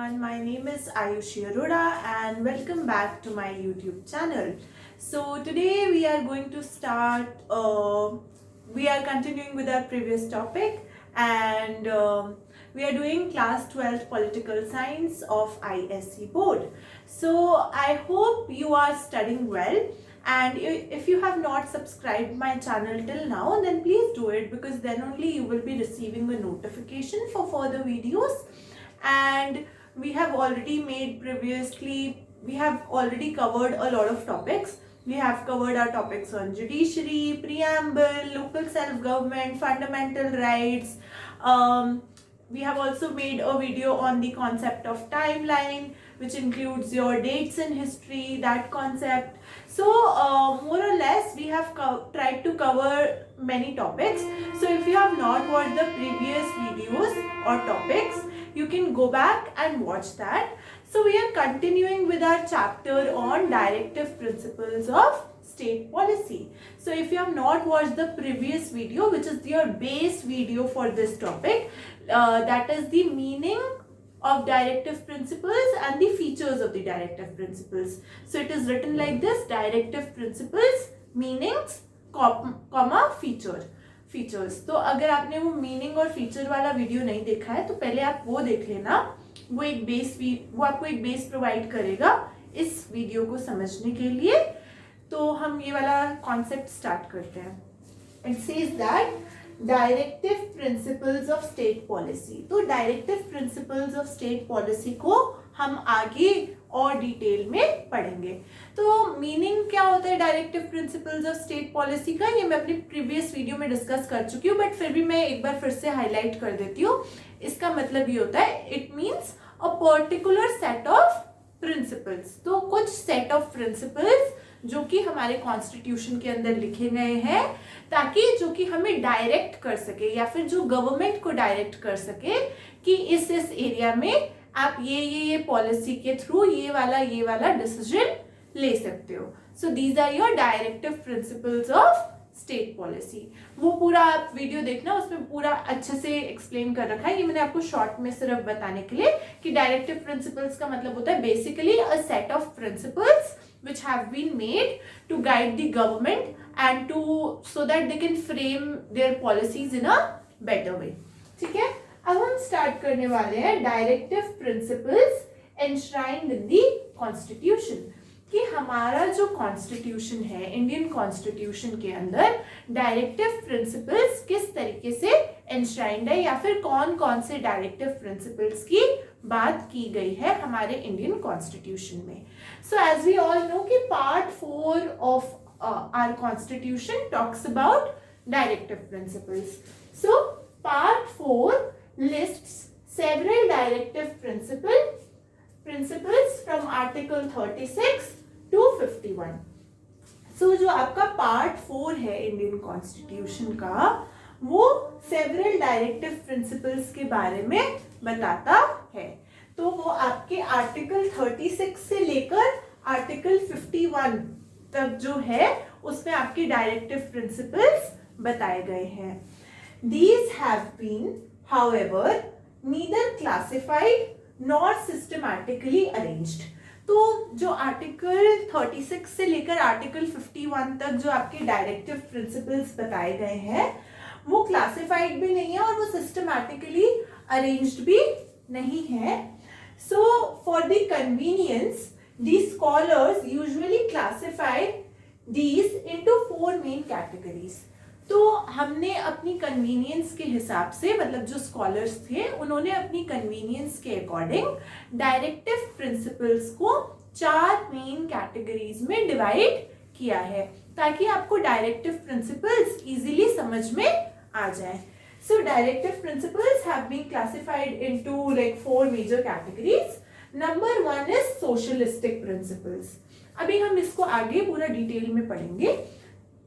everyone, my name is Ayushi Arora and welcome back to my YouTube channel. So today we are going to start, we are continuing with our previous topic and we are doing class 12th political science of ISE board. So I hope you are studying well. And if you have not subscribed my channel till now, then please do it, because then only you will be receiving a notification for further videos. And we have already covered a lot of topics. We have covered our topics on judiciary, preamble, local self-government, fundamental rights. We have also made a video on the concept of timeline, which includes your dates in history, that concept. So more or less we have tried to cover many topics. So if you have not watched the previous videos or topics, you can go back and watch that. So we are continuing with our chapter on directive principles of state policy. So if you have not watched the previous video, which is your base video for this topic, that is the meaning of directive principles and the features of the directive principles. So it is written like this: directive principles, meanings, comma, features. तो अगर आपने वो meaning और feature वाला video नहीं देखा है तो पहले आप वो देख लेना. वो आपको एक बेस प्रोवाइड करेगा इस वीडियो को समझने के लिए. तो हम ये वाला कॉन्सेप्ट स्टार्ट करते हैं. It says that directive principles of state policy. तो directive principles of state policy को हम आगे और डिटेल में पढ़ेंगे. तो मीनिंग क्या होता है directive principles of state policy का, ये मैं अपनी प्रीवियस वीडियो में डिस्कस कर चुकी हूँ, बट फिर भी मैं एक बार फिर से हाईलाइट कर देती हूँ. इसका मतलब ये होता है, it means a particular set of principles. तो कुछ सेट ऑफ प्रिंसिपल्स जो कि हमारे कॉन्स्टिट्यूशन के अंदर लिखे गए हैं, ताकि जो कि हमें डायरेक्ट कर सके या फिर जो गवर्नमेंट को डायरेक्ट कर सके कि इस एरिया में आप ये पॉलिसी के थ्रू ये वाला डिसीजन ले सकते हो. So these are your directive principles of state policy. वो पूरा आप वीडियो देखना, उसमें पूरा अच्छे से एक्सप्लेन कर रखा है. ये मैंने आपको शॉर्ट में सिर्फ बताने के लिए कि डायरेक्टिव प्रिंसिपल्स का मतलब होता है basically a set of principles which have been made to guide the government and so that they can frame their policies in a better way. ठीक है, अब हम स्टार्ट करने वाले हैं directive principles enshrined in the constitution. कि हमारा जो कॉन्स्टिट्यूशन है, इंडियन कॉन्स्टिट्यूशन के अंदर डायरेक्टिव प्रिंसिपल्स किस तरीके से एनश्राइन्ड है, या फिर कौन कौन से डायरेक्टिव प्रिंसिपल्स की बात की गई है हमारे इंडियन कॉन्स्टिट्यूशन में. So as we all know कि part 4 of our constitution talks about directive principles. So part 4 lists several directive principles from article 36 to 51. So जो आपका पार्ट 4 है इंडियन कॉन्स्टिट्यूशन का, वो सेवरल डायरेक्टिव प्रिंसिपल्स के बारे में बताता है. तो वो आपके आर्टिकल 36 से लेकर आर्टिकल 51 तक जो है उसमें आपके डायरेक्टिव प्रिंसिपल्स बताए गए हैं. These have been, however, neither classified nor systematically arranged. तो जो आर्टिकल 36 से लेकर आर्टिकल 51 तक जो आपके डायरेक्टिव प्रिंसिपल्स बताए गए हैं, वो क्लासिफाइड भी नहीं है और वो सिस्टमैटिकली अरेंज्ड भी नहीं है. So for the convenience the scholars usually classified these into 4 main categories. तो हमने अपनी कन्वीनियंस के हिसाब से, मतलब जो स्कॉलर्स थे उन्होंने अपनी कन्वीनियंस के अकॉर्डिंग डायरेक्टिव प्रिंसिपल्स को 4 मेन कैटेगरीज में डिवाइड किया है, ताकि आपको डायरेक्टिव प्रिंसिपल्स इजीली समझ में आ जाए. So directive principles have been classified into like 4 major categories. Number 1 is socialistic principles. अभी हम इसको आगे पूरा डिटेल में पढ़ेंगे.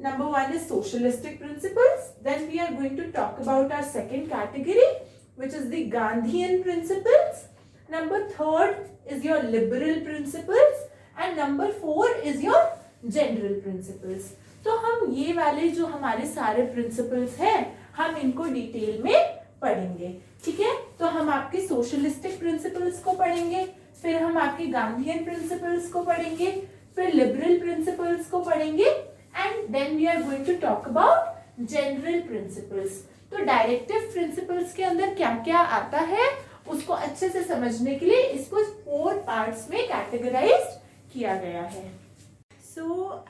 Number 1 is socialistic principles. Then we are going to talk about our second category, which is the Gandhian principles. Number 3rd is your liberal principles. And number 4 is your general principles. तो हम ये वाले जो हमारे सारे principles हैं, हम इनको डिटेल में पढ़ेंगे. ठीक है, तो तो हम आपके सोशलिस्टिक प्रिंसिपल्स को पढ़ेंगे, फिर हम आपके गांधीयन प्रिंसिपल्स को पढ़ेंगे, फिर लिबरल प्रिंसिपल्स को पढ़ेंगे, and then we are going to talk about general principles. तो डायरेक्टिव प्रिंसिपल्स के अंदर क्या क्या आता है उसको अच्छे से समझने के लिए इसको 4 पार्ट्स में कैटेगराइज किया गया है। So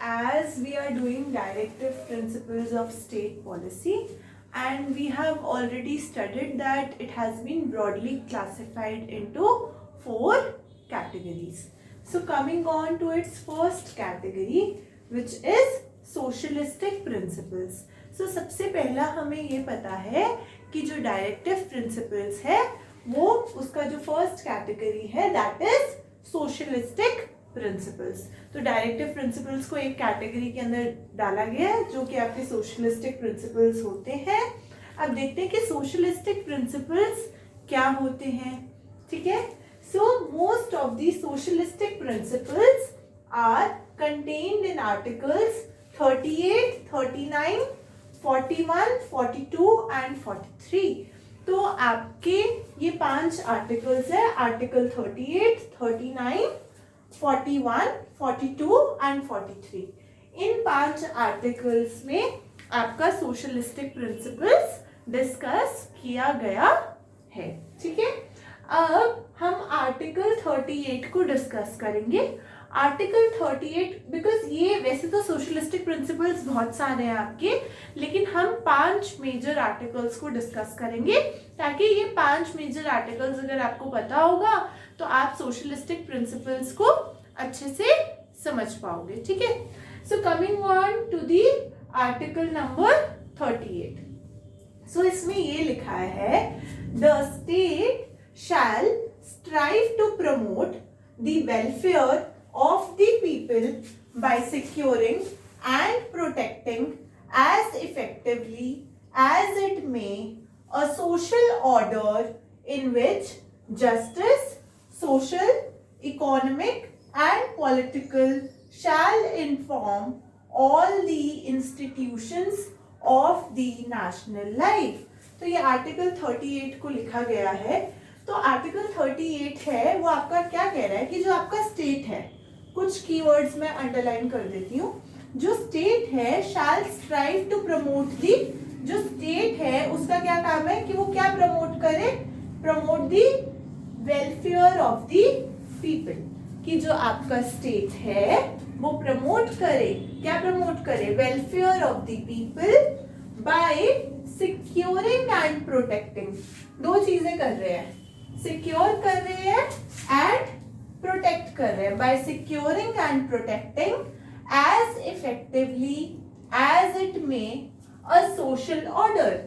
as we are doing directive principles of state policy, and we have already studied that it has been broadly classified into 4 categories. So coming on to its first category, which is socialistic principles. So सबसे पहला हमें ये पता है कि जो directive principles है वो उसका जो फर्स्ट कैटेगरी है दैट इज सोशलिस्टिक प्रिंसिपल्स। तो डायरेक्टिव प्रिंसिपल्स को एक कैटेगरी के अंदर डाला गया है जो कि आपके सोशलिस्टिक प्रिंसिपल्स होते हैं। अब देखते हैं कि सोशलिस्टिक प्रिंसिपल्स क्या होते हैं। ठीक है, so most of the socialistic principles are contained in articles 38, 39, 41, 42 and 43। तो आपके ये 5 आर्टिकल्स है, आर्टिकल 38, 39, 41, 42 एंड 43। इन 5 आर्टिकल्स में आपका सोशलिस्टिक प्रिंसिपल्स डिस्कस किया गया है। ठीक है, अब हम आर्टिकल 38 को डिस्कस करेंगे। आर्टिकल 38 बिकॉज ये वैसे तो सोशलिस्टिक प्रिंसिपल्स बहुत सारे हैं आपके, लेकिन हम 5 मेजर आर्टिकल्स को डिस्कस करेंगे ताकि ये 5 मेजर आर्टिकल्स अगर आपको पता होगा तो आप सोशलिस्टिक प्रिंसिपल्स को अच्छे से समझ पाओगे। ठीक है, so coming on to the article number 38। So इसमें ये लिखा है the state shall strive to promote the welfare of the people by securing and protecting as effectively as it may a social order in which justice, social, economic and political shall inform all the institutions of the national life। तो ये article 38 को लिखा गया है। तो article 38 है वो आपका क्या कह रहा है कि जो आपका स्टेट है, कुछ कीवर्ड्स मैं अंडरलाइन कर देती हूँ। जो स्टेट है शैल स्ट्राइव टू प्रमोट दी, जो स्टेट है उसका क्या काम है कि वो क्या प्रमोट करे, promote the welfare of the people. कि जो आपका स्टेट है वो प्रमोट करे, क्या प्रमोट करे, welfare of the people by securing and protecting. 2 चीजें कर रहे हैं, सिक्योर कर रहे हैं एंड प्रोटेक्ट कर रहे हैं। By securing and protecting as effectively as it may a social order.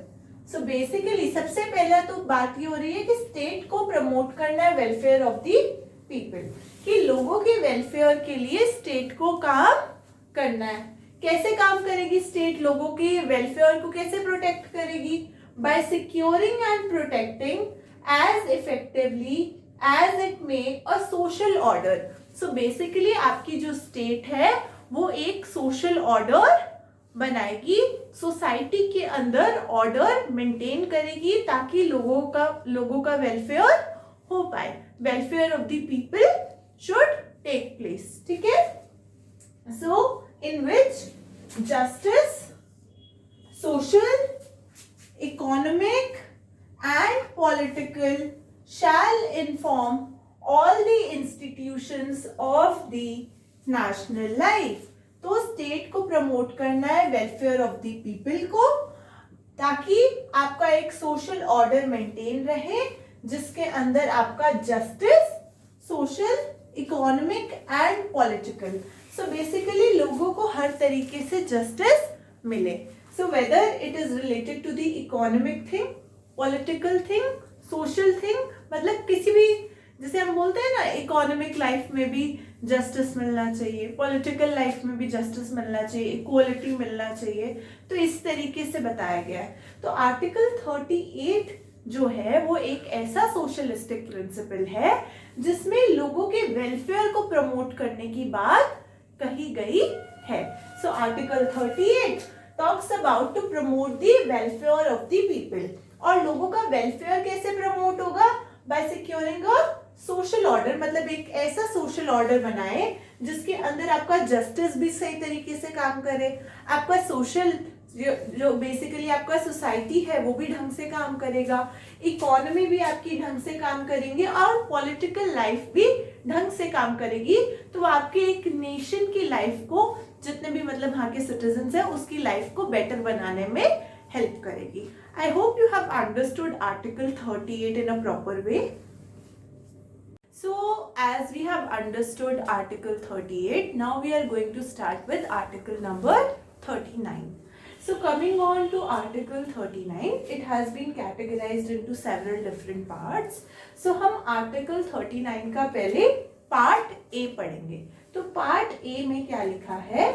So basically सबसे पहला तो बात ये हो रही है कि स्टेट को प्रमोट करना है वेलफेयर ऑफ द पीपल, कि लोगों के वेलफेयर के लिए स्टेट को काम करना है। कैसे काम करेगी स्टेट, लोगों के वेलफेयर को कैसे प्रोटेक्ट करेगी, by securing and protecting as effectively as it may a social order. So basically आपकी जो स्टेट है वो एक सोशल ऑर्डर बनाएगी, सोसाइटी के अंदर ऑर्डर मेंटेन करेगी ताकि लोगों का वेलफेयर हो पाए, welfare of the people should take place. ठीक है, so in which justice, social, economic and political shall inform all the institutions of the national life। तो स्टेट को प्रमोट करना है वेलफेयर ऑफ द पीपल को ताकि आपका एक सोशल ऑर्डर मेंटेन रहे जिसके अंदर आपका justice, social, economic and political, so basically लोगों को हर तरीके से जस्टिस मिले। So whether it is related to the economic thing, political thing, social thing, मतलब किसी भी, जैसे हम बोलते हैं ना इकोनॉमिक लाइफ में भी जस्टिस मिलना चाहिए, पॉलिटिकल लाइफ में भी जस्टिस मिलना चाहिए, इक्वलिटी मिलना चाहिए, तो इस तरीके से बताया गया है। तो आर्टिकल 38 जो है वो एक ऐसा सोशलिस्टिक प्रिंसिपल है जिसमें लोगों के वेलफेयर को प्रमोट करने की बात कही गई है। So article 38 talks about to promote the welfare of the people। और लोगों का वेलफेयर कैसे प्रमोट होगा? By securing a social order, मतलब एक ऐसा सोशल ऑर्डर बनाए जिसके अंदर आपका जस्टिस भी सही तरीके से काम करे, आपका सोशल जो बेसिकली आपका सोसाइटी है वो भी ढंग से काम करेगा, इकोनॉमी भी आपकी ढंग से काम करेंगे और पॉलिटिकल लाइफ भी ढंग से काम करेगी। तो आपके एक नेशन की लाइफ को, जितने भी मतलब वहाँ के सिटीजन्स हैं उसकी लाइफ को बेटर बनाने में हेल्प करेगी। I hope you have understood article 38 in a proper way. So as we have understood article 38, now we are going to start with article number 39. So coming on to article 39, it has been categorized into several different parts. So हम article 39 का पहले part A पढ़ेंगे। तो part A में क्या लिखा है?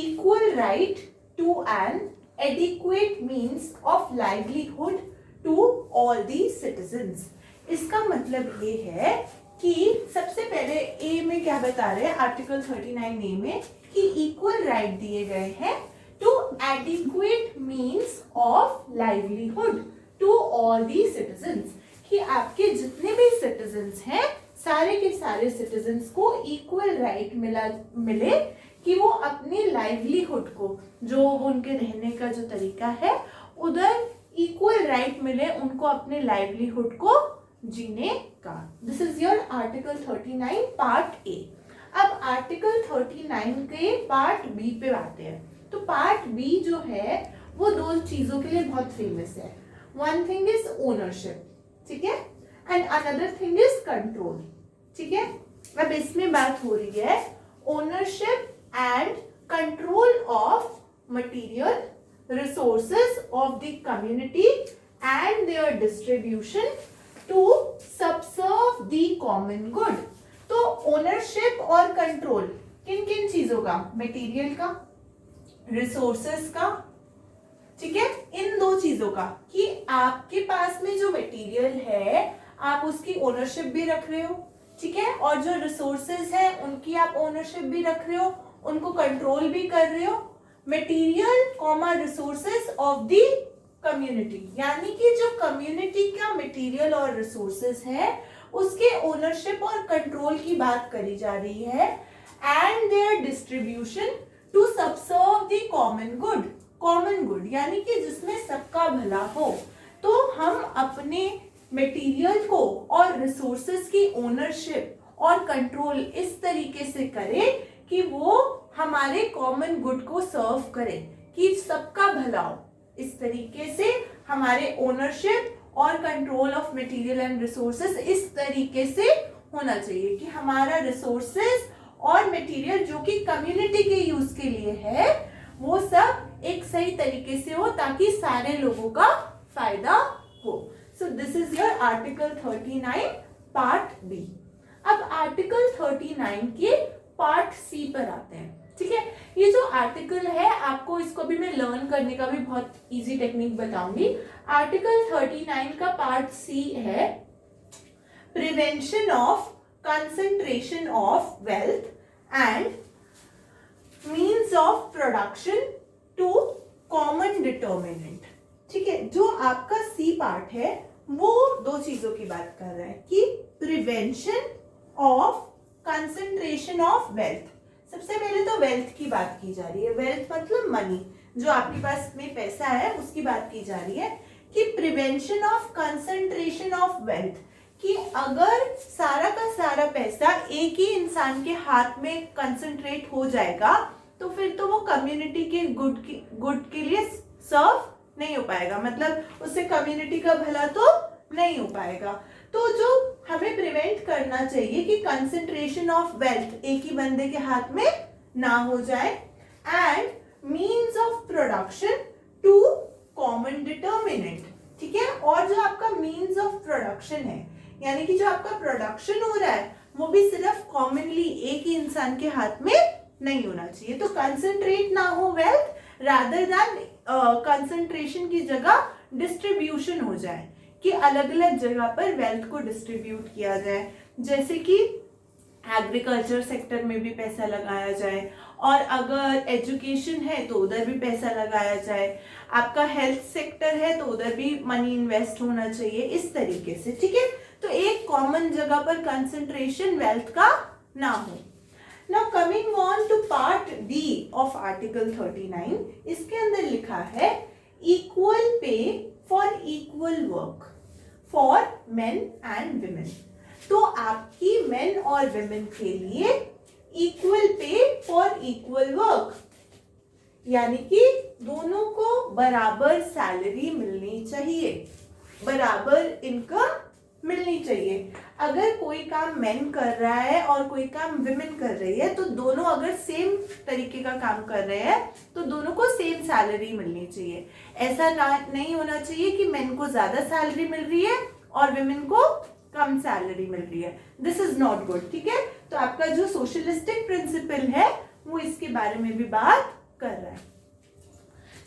Equal right to an adequate means of livelihood to all the citizens. इसका मतलब ये है कि सबसे पहले ए में क्या बता रहे हैं आर्टिकल 39 ए में कि इक्वल राइट दिए गए हैं to adequate means of livelihood to all the citizens, कि आपके जितने भी सिटीजन्स हैं सारे के सारे सिटीजन्स को इक्वल राइट मिले कि वो अपनी लाइवलीहुड को, जो उनके रहने का जो तरीका है उधर इक्वल राइट मिले उनको अपने लाइवलीहुड को जीने का। This is your article 39 part A. अब आर्टिकल 39 के पार्ट बी पे आते हैं। तो पार्ट बी जो है वो दो चीजों के लिए बहुत फेमस है। वन थिंग इज ओनरशिप, ठीक है, and another thing is control, ठीक है। अब इसमें बात हो रही है ownership and control of material resources of the community and their distribution to subserve the common good. तो ओनरशिप और कंट्रोल किन किन चीजों का? मटेरियल का, रिसोर्सेस का, ठीक है, इन दो चीजों का, कि आपके पास में जो मटेरियल है आप उसकी ओनरशिप भी रख रहे हो, ठीक है, और जो रिसोर्सेज है उनकी आप ओनरशिप भी रख रहे हो, उनको कंट्रोल भी कर रहे हो। Material comma resources of the community, यानी कि जो कम्युनिटी का मटेरियल और रिसोर्सेज है उसके ओनरशिप और कंट्रोल की बात करी जा रही है, and their distribution to subserve the common good. Common good यानी कि जिसमें सबका भला हो। तो हम अपने मटेरियल को और रिसोर्सेज की ओनरशिप और कंट्रोल इस तरीके से करें कि वो हमारे कॉमन गुड को सर्व करे, कि सबका भला हो। इस तरीके से हमारे ओनरशिप और control of material and resources इस तरीके से होना चाहिए कि हमारा रिसोर्सेज और मटेरियल जो कि कम्युनिटी के यूज के लिए है वो सब एक सही तरीके से हो ताकि सारे लोगों का फायदा हो। So this is your article 39 part B. अब आर्टिकल 39 के पार्ट सी पर आते हैं, ठीक है। ये जो आर्टिकल है आपको इसको भी मैं लर्न करने का भी बहुत इजी टेक्निक बताऊंगी। आर्टिकल 39 का पार्ट सी है prevention of concentration of wealth and means of production to common determinant, ठीक है। जो आपका सी पार्ट है वो दो चीजों की बात कर रहा है कि prevention of concentration of wealth. सबसे पहले तो वेल्थ की बात की जा रही है। वेल्थ मतलब मनी, जो आपके पास में पैसा है उसकी बात की जा रही है कि prevention of concentration of wealth, कि अगर सारा का सारा पैसा एक ही इंसान के हाथ में कंसंट्रेट हो जाएगा तो फिर तो वो कम्युनिटी के गुड के लिए सर्व नहीं हो पाएगा, मतलब उससे कम्युनिटी का भला तो नहीं हो पाएगा। तो जो हमें प्रिवेंट करना चाहिए कि कंसंट्रेशन ऑफ वेल्थ एक ही बंदे के हाथ में ना हो जाए, and means of production to common determinant, ठीक है। और जो आपका मीन्स ऑफ प्रोडक्शन है यानी कि जो आपका प्रोडक्शन हो रहा है वो भी सिर्फ कॉमनली एक ही इंसान के हाथ में नहीं होना चाहिए। तो कंसंट्रेट ना हो वेल्थ, रादर देन कंसंट्रेशन की जगह डिस्ट्रीब्यूशन हो जाए, कि अलग अलग जगह पर वेल्थ को डिस्ट्रीब्यूट किया जाए, जैसे कि एग्रीकल्चर सेक्टर में भी पैसा लगाया जाए और अगर एजुकेशन है तो उधर भी पैसा लगाया जाए, आपका हेल्थ सेक्टर है तो उधर भी मनी इन्वेस्ट होना चाहिए, इस तरीके से, ठीक है। तो एक कॉमन जगह पर कंसंट्रेशन वेल्थ का ना हो। Now coming on to part B of article 39, इसके अंदर लिखा है equal pay for equal work for men and women. तो आपकी मेन और विमेन के लिए equal pay for equal work, यानी कि दोनों को बराबर सैलरी मिलनी चाहिए, बराबर इनकम मिलनी चाहिए। अगर कोई काम मेन कर रहा है और कोई काम विमेन कर रही है, तो दोनों अगर सेम तरीके का काम कर रहे हैं तो दोनों को सेम सैलरी मिलनी चाहिए। ऐसा नहीं होना चाहिए कि मेन को ज्यादा सैलरी मिल रही है और विमेन को कम सैलरी मिल रही है। दिस इज नॉट गुड, ठीक है। तो आपका जो सोशलिस्टिक प्रिंसिपल है वो इसके बारे में भी बात कर रहा है।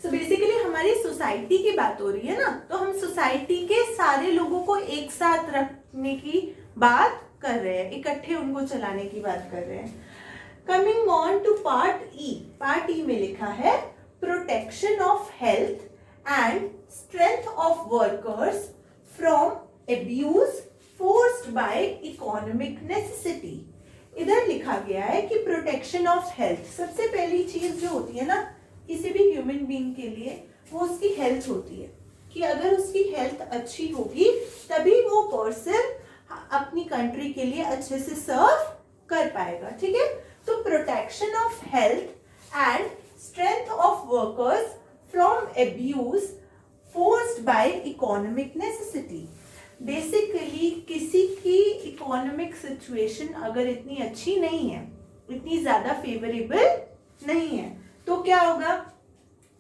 सो बेसिकली हमारी सोसाइटी की बात हो रही है ना, तो हम सोसाइटी के सारे लोगों को एक साथ रखने की बात कर रहे हैं, इकट्ठे उनको चलाने की बात कर रहे हैं। Coming on to part E, part E में लिखा है protection of health and strength of workers from abuse forced by economic necessity. इधर लिखा गया है कि प्रोटेक्शन ऑफ हेल्थ, सबसे पहली चीज जो होती है ना किसी भी ह्यूमन बीइंग के लिए, वो उसकी हेल्थ होती है, कि अगर उसकी हेल्थ अच्छी होगी तभी वो पर्सन अपनी कंट्री के लिए अच्छे से सर्व कर पाएगा, ठीक है। तो protection of health and strength of workers from abuse forced by economic necessity. Basically किसी की इकोनॉमिक सिचुएशन अगर इतनी अच्छी नहीं है, इतनी ज्यादा फेवरेबल नहीं है, तो क्या होगा,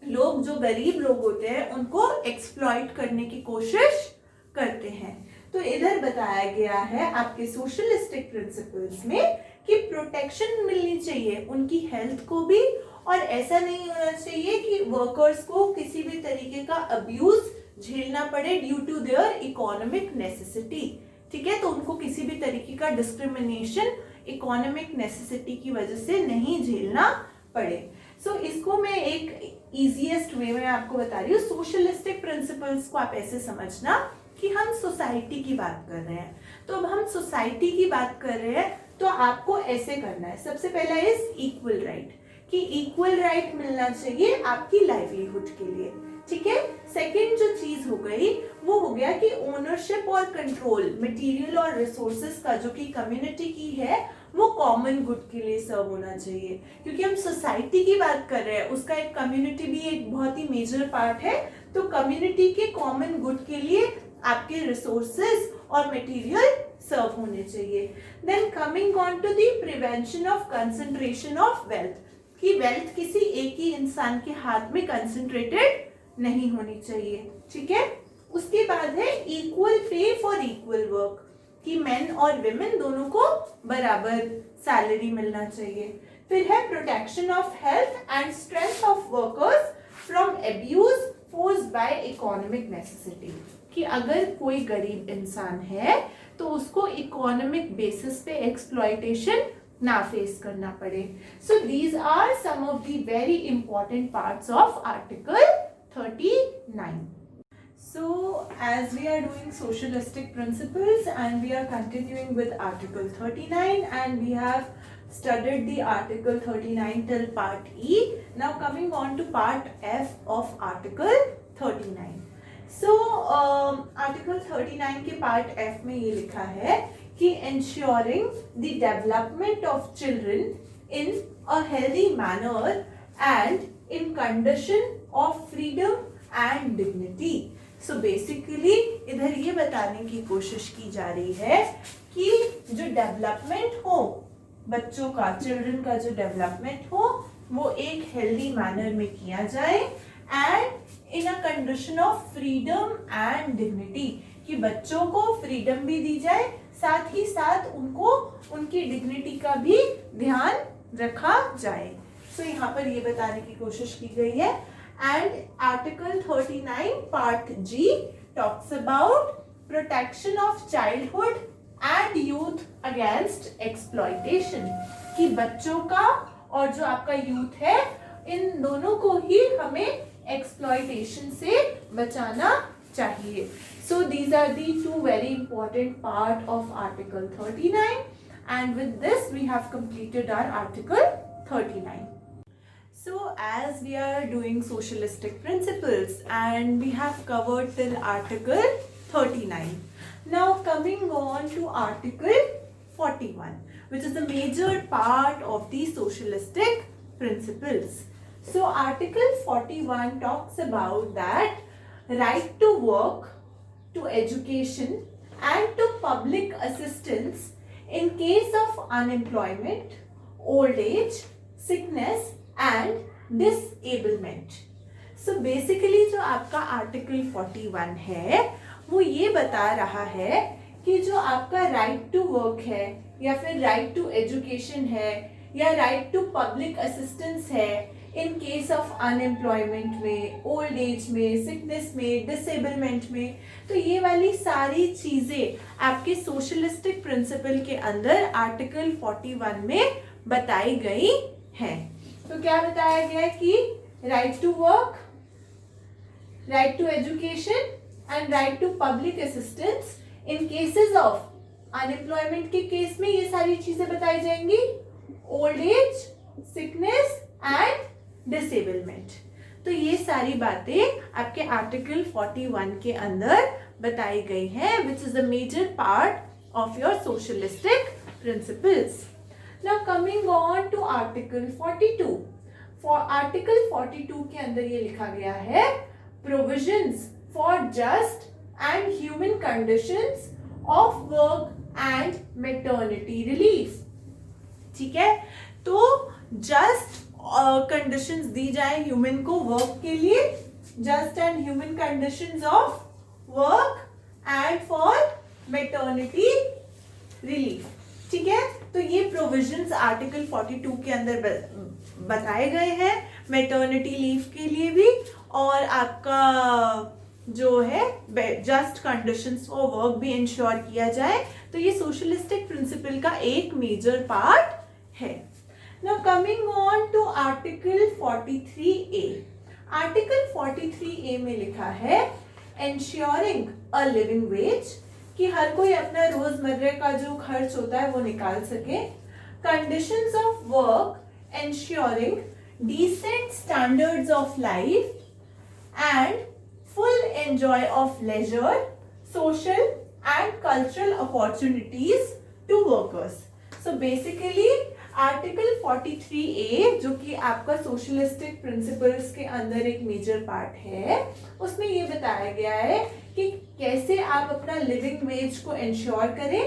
लोग जो गरीब लोग होते हैं उनको एक्सप्लॉइट करने की कोशिश करते हैं। तो इधर बताया गया है आपके सोशलिस्टिक प्रिंसिपल्स में कि प्रोटेक्शन मिलनी चाहिए उनकी हेल्थ को भी, और ऐसा नहीं होना चाहिए कि वर्कर्स को किसी भी तरीके का अब्यूज झेलना पड़े due to their economic necessity, ठीक है। तो उनको किसी भी तरीके का डिस्क्रिमिनेशन इकोनॉमिक नेसेसिटी की वजह से नहीं झेलना पड़े। सो इसको मैं एक इजीएस्ट वे में आपको बता रही हूँ। सोशलिस्टिक प्रिंसिपल्स को आप ऐसे समझना कि हम सोसाइटी की बात कर रहे हैं, तो अब हम सोसाइटी की बात कर रहे हैं तो आपको ऐसे करना है। सबसे पहला इज इक्वल राइट, कि इक्वल राइट मिलना चाहिए आपकी लाइवलीहुड के लिए, ठीक है। सेकेंड जो चीज हो गई वो हो गया कि ओनरशिप और कंट्रोल मटेरियल और रिसोर्सेज का जो कि कम्युनिटी की है वो कॉमन गुड के लिए सर्व होना चाहिए, क्योंकि हम सोसाइटी की बात कर रहे हैं, उसका एक कम्युनिटी भी एक बहुत ही मेजर पार्ट है। तो कम्युनिटी के कॉमन गुड के लिए आपके रिसोर्सेज और मटेरियल सर्व होने चाहिए। Then coming on to the prevention of concentration of wealth, कि वेल्थ किसी एक ही इंसान के हाथ में कंसंट्रेटेड नहीं होनी चाहिए, ठीक है। उसके बाद है equal pay for equal work, कि मेन और विमेन दोनों को बराबर सैलरी मिलना चाहिए। फिर है protection of health and strength of workers from abuse forced by economic necessity, कि अगर कोई गरीब इंसान है तो उसको इकोनॉमिक बेसिस पे एक्सप्लॉयटेशन ना फेस करना पड़े। So these are some of the very important parts of article 39. So as we are doing socialistic principles and we are continuing with article 39 and we have studied the article 39 till part E. Now coming on to part F of article 39. So article 39 के part F में ये लिखा है कि ensuring the development of children in a healthy manner and in condition of freedom and dignity. So basically इधर ये बताने की कोशिश की जा रही है कि जो डेवलपमेंट हो बच्चों का, चिल्ड्रन का जो डेवलपमेंट हो वो एक हेल्दी मैनर में किया जाए and in a condition of freedom and dignity, कि बच्चों को फ्रीडम भी दी जाए, साथ ही साथ उनको उनकी डिग्निटी का भी ध्यान रखा जाए। सो यहाँ पर ये बताने की कोशिश की गई है। And Article 39 Part G talks about protection of childhood and youth against exploitation, कि बच्चों का और जो आपका यूथ है, इन दोनों को ही हमें एक्सप्लॉयटेशन से बचाना चाहिए. So these are the two very important part of Article 39, and with this we have completed our Article 39. So as we are doing socialistic principles and we have covered till Article 39. Now coming on to Article 41, which is the major part of the socialistic principles. So Article 41 talks about that right to work, to education and to public assistance in case of unemployment, old age, sickness and disablement. So basically जो आपका article 41 है वो ये बता रहा है कि जो आपका राइट टू वर्क है या फिर राइट टू एजुकेशन है या राइट टू पब्लिक असिस्टेंस है इन केस ऑफ अनएम्प्लॉयमेंट में, ओल्ड एज में, सिकनेस में, डिसेबलमेंट में, तो ये वाली सारी चीजें आपके सोशलिस्टिक प्रिंसिपल के अंदर आर्टिकल 41 में बताई गई हैं. तो क्या बताया गया है कि right to work, right to education and right to public assistance in cases of unemployment के केस में ये सारी चीजें बताई जाएंगी, old age, sickness and disablement. तो ये सारी बातें आपके आर्टिकल 41 के अंदर बताई गई हैं, which is the major part of your socialistic principles. Now coming on to Article 42. For Article 42 के अंदर ये लिखा गया है provisions for just and human conditions of work and maternity relief. ठीक है, तो just कंडीशंस दी जाए ह्यूमन को वर्क के लिए, just and human conditions of work and for maternity relief. ठीक है, तो ये प्रोविजंस आर्टिकल 42 के अंदर बताए गए हैं मैटरनिटी लीव के लिए भी, और आपका जो है जस्ट कंडीशंस फॉर वर्क भी इंश्योर किया जाए. तो ये सोशलिस्टिक प्रिंसिपल का एक मेजर पार्ट है. Now coming on to Article 43A. Article 43A में लिखा है ensuring a living wage, कि हर कोई अपना रोजमर्रा का जो खर्च होता है वो निकाल सके. Conditions of work ensuring decent standards of life and full enjoy of leisure, social and cultural opportunities to workers. So basically article 43A जो कि आपका सोशलिस्टिक प्रिंसिपल्स के अंदर एक मेजर पार्ट है, उसमें ये बताया गया है कि कैसे आप अपना लिविंग वेज को इंश्योर करें,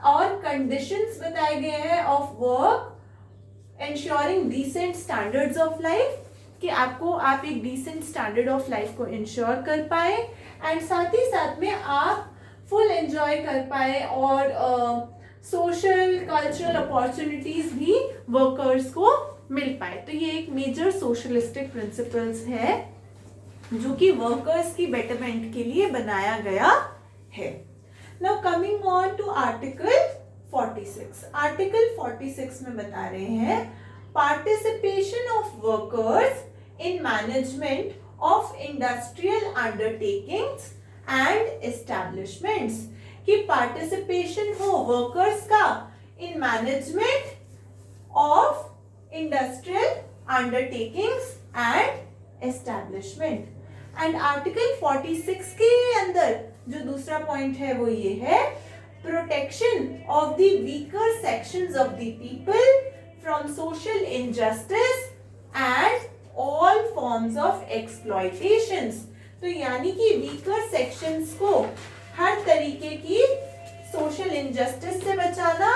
और कंडीशंस बताए गए हैं of work ensuring decent standards of life, कि आपको आप एक डिसेंट स्टैंडर्ड ऑफ लाइफ को इंश्योर कर पाए एंड साथ ही साथ में आप फुल एंजॉय कर पाए और सोशल कल्चरल अपॉर्चुनिटीज भी वर्कर्स को मिल पाए. तो ये एक मेजर सोशलिस्टिक प्रिंसिपल्स है जो कि वर्कर्स की बेटरमेंट के लिए बनाया गया है. Now coming on to article 46. Article 46 में बता रहे हैं participation of workers in management of industrial undertakings and establishments, कि पार्टिसिपेशन हो वर्कर्स का in management of industrial undertakings and establishment. And article 46 के अंदर जो दूसरा पॉइंट है वो ये है protection of the weaker sections of the people from social injustice and all forms of exploitations. तो यानी कि वीकर सेक्शंस को हर तरीके की सोशल इनजस्टिस से बचाना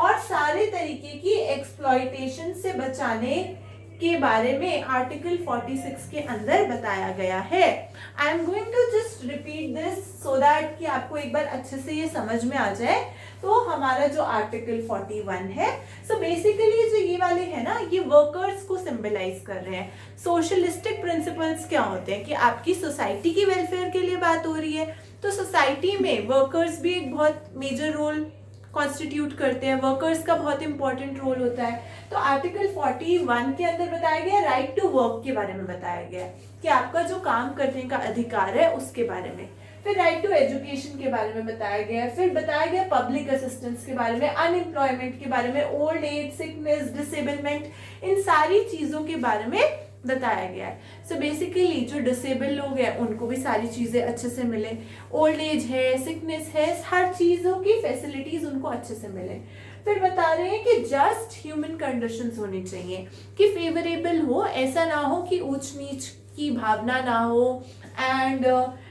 और सारे तरीके की एक्सप्लॉयटेशन से बचाने के बारे में आर्टिकल 46 के अंदर बताया गया है. I am going to just repeat this so that कि आपको एक बार अच्छे से ये समझ में आ जाए. तो हमारा जो आर्टिकल 41 है, सो बेसिकली जो ये वाले है ना, ये वर्कर्स को सिंबलाइज कर रहे हैं. सोशलिस्टिक प्रिंसिपल्स क्या होते हैं कि आपकी सोसाइटी की वेलफेयर के लिए बात हो रही है, तो सोसाइटी में वर्कर्स भी एक बहुत मेजर रोल कॉन्स्टिट्यूट करते हैं, वर्कर्स का बहुत इंपॉर्टेंट रोल होता है। तो आर्टिकल 41 के अंदर बताया गया राइट टू वर्क के बारे में बताया गया कि आपका जो काम करने का अधिकार है उसके बारे में। फिर राइट टू एजुकेशन के बारे में बताया गया, फिर बताया गया पब्लिक असिस्टेंस के बारे में, अनएम्प्लॉयमेंट के बारे में, ओल्ड एज, सिकनेस, डिसेबलमेंट, इन सारी चीजों के बारे में बताया गया है। सो बेसिकली जो डिसेबल लोग हैं उनको भी सारी चीजें अच्छे से मिले, ओल्ड एज है, सिकनेस है, हर चीजों की फैसिलिटीज उनको अच्छे से मिले। फिर बता रहे हैं कि जस्ट ह्यूमन कंडीशंस होनी चाहिए, कि फेवरेबल हो, ऐसा ना हो कि ऊंच नीच की भावना ना हो, एंड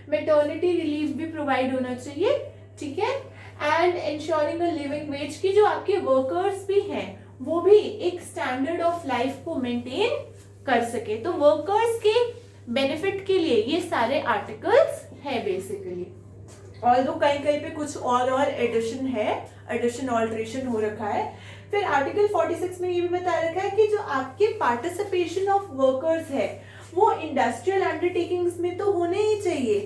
मैटरनिटी रिलीफ भी प्रोवाइड होना चाहिए, ठीक है, and ensuring a living veg, की जो आपके वर्कर्स भी हैं वो भी एक स्टैंडर्ड ऑफ लाइफ को मेंटेन कर सके। तो वर्कर्स के बेनिफिट के लिए ये सारे आर्टिकल्स है बेसिकली। और तो कहीं कहीं पे कुछ और एडिशन है, एडिशन ऑल्ट्रेशन हो रखा है। फिर आर्टिकल 46 में ये भी बता रखा है कि जो आपके पार्टिसिपेशन ऑफ वर्कर्स है वो इंडस्ट्रियल अंडरटेकिंग्स में तो होने ही चाहिए,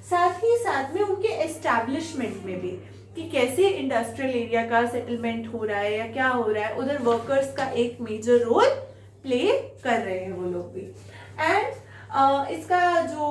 साथ ही साथ में उनके एस्टैब्लिशमेंट में भी, कि कैसे इंडस्ट्रियल एरिया का सेटलमेंट हो रहा है या क्या हो रहा है, उधर वर्कर्स का एक मेजर रोल प्ले कर रहे हैं वो लोग भी। एंड इसका जो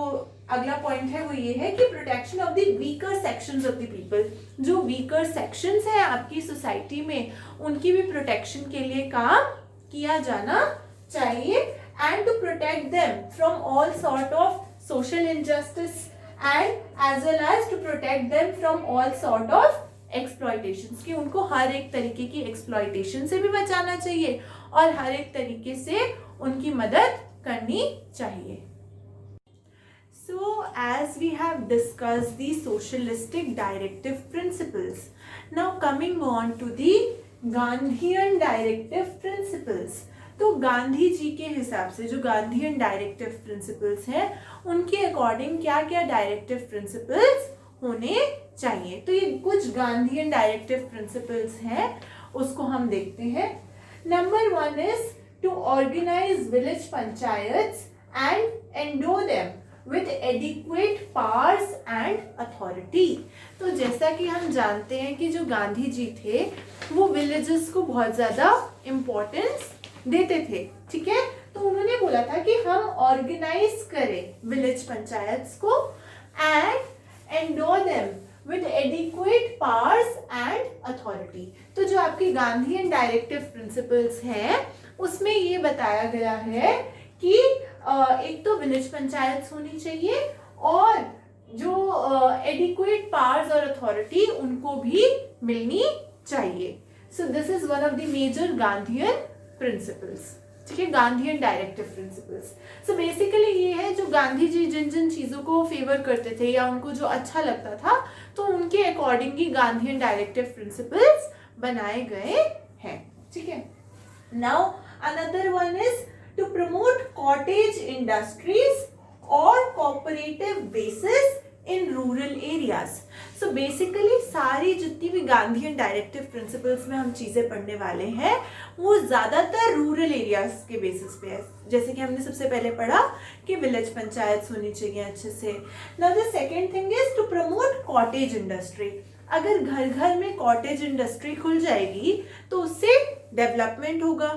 अगला पॉइंट है वो ये है कि protection of the weaker sections of the people, जो वीकर सेक्शंस है आपकी सोसाइटी में उनकी भी प्रोटेक्शन के लिए काम किया जाना चाहिए, and to protect them from all sort of social injustice and as well as to protect them from all sort of exploitations, कि उनको हर एक तरीके की एक्सप्लॉयटेशन से भी बचाना चाहिए और हर एक तरीके से उनकी मदद करनी चाहिए। So as we have discussed the socialistic directive principles, now coming on to the Gandhian directive principles. तो गांधी जी के हिसाब से जो गांधीयन डायरेक्टिव प्रिंसिपल्स हैं उनके अकॉर्डिंग क्या क्या डायरेक्टिव प्रिंसिपल्स होने चाहिए। तो ये कुछ गांधीयन डायरेक्टिव प्रिंसिपल्स हैं, उसको हम देखते हैं। Number 1 is to organise village panchayats and endow them with adequate powers and authority। तो जैसा कि हम जानते हैं कि जो गांधी जी थे वो विलेजेस को बहुत ज्यादा इम्पोर्टेंस देते थे, ठीक है, तो उन्होंने बोला था कि हम ऑर्गेनाइज करें विलेज पंचायत्स को and endow them with adequate powers and authority। तो जो आपकी गांधीयन डायरेक्टिव प्रिंसिपल्स हैं उसमें ये बताया गया है कि एक तो विलेज पंचायत होनी चाहिए और जो एडिक्वेट पावर्स और अथॉरिटी उनको भी मिलनी चाहिए। So this is one of the major Gandhian principles, ठीक है, Gandhian directive principles. So basically ये है जो गांधी जी जिन जिन चीजों को फेवर करते थे या उनको जो अच्छा लगता था तो उनके अकॉर्डिंग ही गांधीयन डायरेक्टिव प्रिंसिपल्स बनाए गए हैं, ठीक है। Now another one is to promote cottage industries or cooperative basis in rural areas। So basically सारी जितनी भी गांधीयन डायरेक्टिव प्रिंसिपल्स में हम चीजें पढ़ने वाले हैं वो ज्यादातर रूरल एरियाज के बेसिस पे है। जैसे कि हमने सबसे पहले पढ़ा कि विलेज पंचायत होनी चाहिए अच्छे से। Now the second thing is to promote cottage industry. अगर घर घर में कॉटेज इंडस्ट्री खुल जाएगी तो उससे डेवलपमेंट होगा,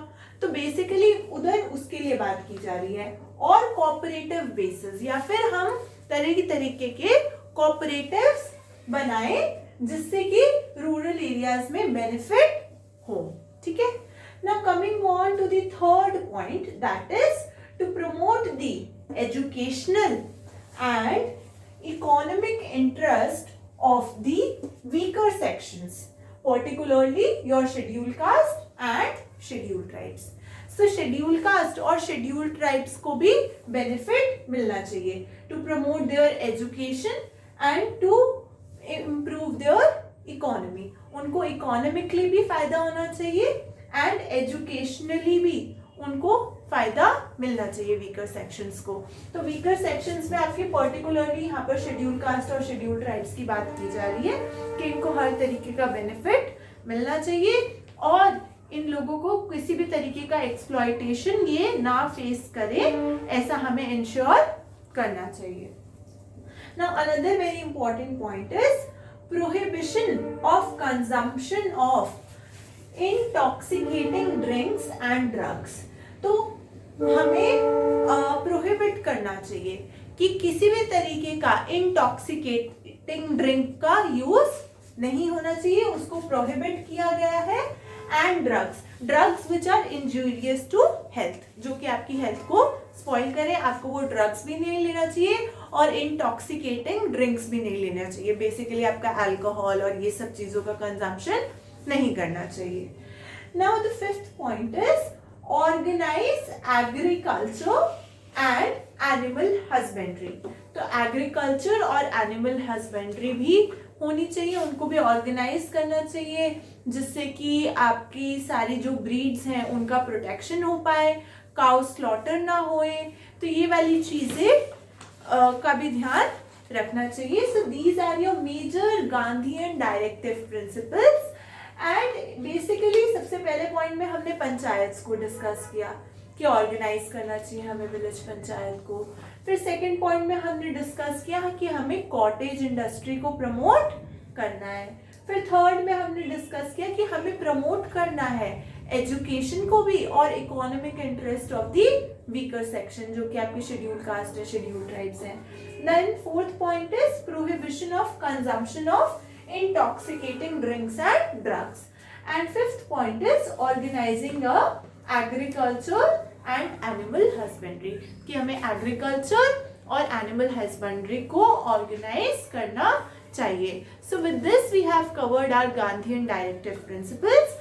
तो बेसिकली उधर उसके लिए बात की जा रही है। और कोऑपरेटिव बेसिस या फिर हम तरीके के कोऑपरेटिव्स बनाए जिससे कि रूरल एरियाज में बेनिफिट हो, ठीक है। Now coming on to the third point that is to promote the educational and economic interest of the weaker sections, particularly your scheduled caste and scheduled tribes। So scheduled caste और scheduled tribes को भी benefit मिलना चाहिए to promote their education and to improve their economy। उनको economically भी फायदा होना चाहिए and educationally भी उनको फायदा मिलना चाहिए वीकर सेक्शंस को। तो वीकर सेक्शंस में आपके पर्टिकुलरली यहाँ पर शेड्यूल कास्ट और शेड्यूल ट्राइब्स की बात की जा रही है कि इनको हर तरीके का बेनिफिट मिलना चाहिए और इन लोगों को किसी भी तरीके का एक्सप्लॉयटेशन ये ना फेस करे, ऐसा हमें इंश्योर करना चाहिए। Now another very important point is prohibition of consumption of intoxicating drinks and drugs. तो हमें प्रोहिबिट करना चाहिए कि किसी भी तरीके का इंटॉक्सिकेटिंग ड्रिंक का यूज नहीं होना चाहिए, उसको प्रोहिबिट किया गया है. And drugs which are injurious to health, जो कि आपकी हेल्थ को स्पॉइल करें, आपको वो ड्रग्स भी नहीं लेना चाहिए और इंटॉक्सिकेटिंग ड्रिंक्स भी नहीं लेना चाहिए. बेसिकली आपका अल्कोहल और ये सब चीजों का कंजम्पशन नहीं करना चाहिए. Now the fifth point is organise agriculture and animal husbandry. तो एग्रीकल्चर और एनिमल हस्बेंड्री भी होनी चाहिए, उनको भी ऑर्गेनाइज करना चाहिए, जिससे कि आपकी सारी जो ब्रीड्स हैं उनका प्रोटेक्शन हो पाए, काउ स्लॉटर ना होए. तो ये वाली चीजें का भी ध्यान रखना चाहिए. So these are your major Gandhian directive principles. And basically सबसे पहले पॉइंट में हमने पंचायत को डिस्कस किया कि ऑर्गेनाइज करना चाहिए हमें विलेज पंचायत को. फिर सेकंड पॉइंट में हमने डिस्कस किया कि हमें कॉटेज इंडस्ट्री को प्रमोट करना है. फिर थर्ड में हमने डिस्कस किया कि हमें प्रमोट करना है एजुकेशन को भी और economic interest of the weaker section, जो कि आपके शेड्यूल कास्ट है, शेड्यूल ट्राइब्स हैं. Then fourth point is prohibition of consumption of intoxicating drinks and drugs. And fifth point is organizing a agriculture and animal husbandry, कि हमें agriculture और animal husbandry को organize करना चाहिए. So with this we have covered our Gandhian directive principles.